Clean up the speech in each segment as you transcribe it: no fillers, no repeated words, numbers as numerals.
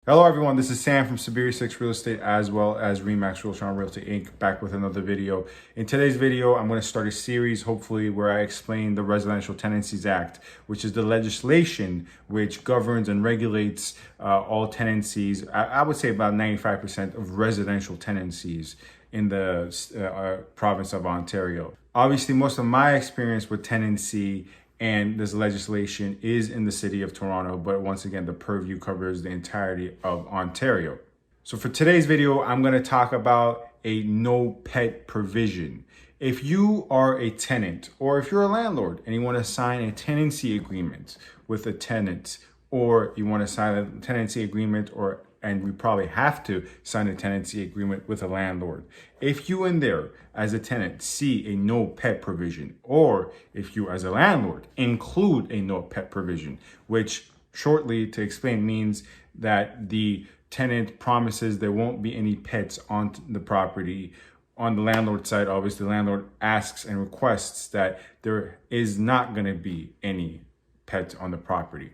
Hello everyone, this is Sam from SaberiSixRealEstate as well as Remax Realtron Realty Inc. back with another video. In today's video, I'm going to start a series hopefully where I explain the Residential Tenancies Act, which is the legislation which governs and regulates all tenancies. I would say about 95% of residential tenancies in the province of Ontario. Obviously, most of my experience with tenancy and this legislation is in the city of Toronto, but once again, the purview covers the entirety of Ontario. So for today's video, I'm going to talk about a no pet provision. If you are a tenant or if you're a landlord and you want to sign a tenancy agreement with a tenant, or you want to sign a tenancy agreement and we probably have to sign a tenancy agreement with a landlord. If you in there as a tenant see a no pet provision, or if you as a landlord include a no pet provision, which shortly to explain means that the tenant promises there won't be any pets on the property. On the landlord side, obviously the landlord asks and requests that there is not going to be any pets on the property.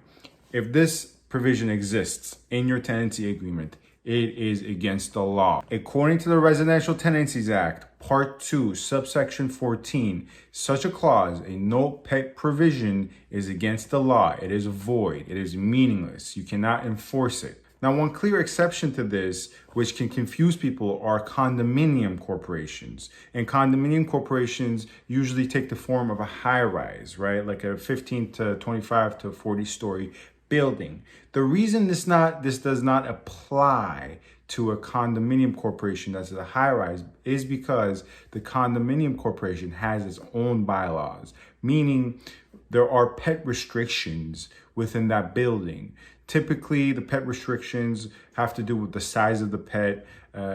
If this provision exists in your tenancy agreement, it is against the law. According to the Residential Tenancies Act, Part 2, subsection 14, such a clause, a no pet provision, is against the law. It is void. It is meaningless. You cannot enforce it. Now, one clear exception to this, which can confuse people, are condominium corporations. And condominium corporations usually take the form of a high-rise, right? Like a 15 to 25 to 40-story building. The reason this does not apply to a condominium corporation that's a high-rise is because the condominium corporation has its own bylaws, meaning there are pet restrictions within that building. Typically, the pet restrictions have to do with the size of the pet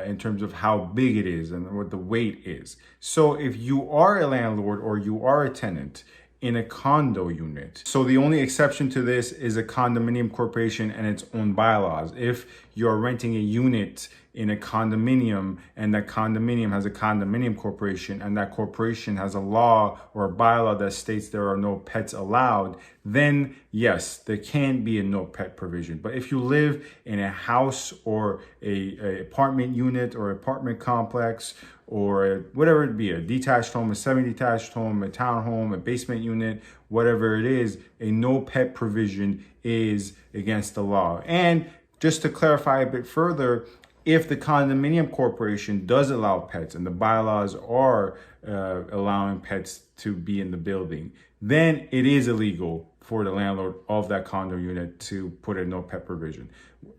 in terms of how big it is and what the weight is. So if you are a landlord or you are a tenant in a condo unit. So the only exception to this is a condominium corporation and its own bylaws. If you're renting a unit in a condominium and that condominium has a condominium corporation and that corporation has a law or a bylaw that states there are no pets allowed, then yes, there can be a no pet provision. But if you live in a house or a apartment unit or apartment complex or whatever it be, a detached home, a semi-detached home, a townhome, a basement unit, whatever it is, a no pet provision is against the law. And just to clarify a bit further, if the condominium corporation does allow pets and the bylaws are allowing pets to be in the building, then it is illegal for the landlord of that condo unit to put a no pet provision.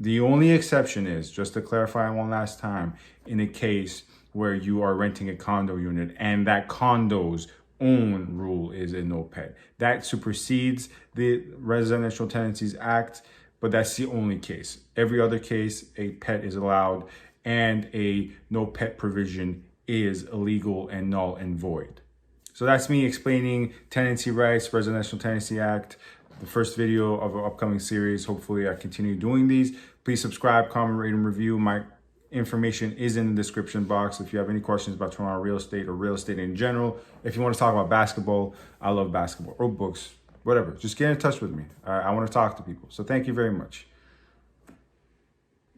The only exception is, just to clarify one last time, in a case where you are renting a condo unit and that condo's own rule is a no pet. That supersedes the Residential Tenancies Act, but that's the only case. Every other case, a pet is allowed and a no pet provision is illegal and null and void. So that's me explaining tenancy rights, Residential Tenancy Act, the first video of an upcoming series. Hopefully I continue doing these. Please subscribe, comment, rate, and review. My information is in the description box. If you have any questions about Toronto real estate or real estate in general, if you want to talk about basketball, I love basketball, or books, whatever, just get in touch with me. I want to talk to people. So thank you very much.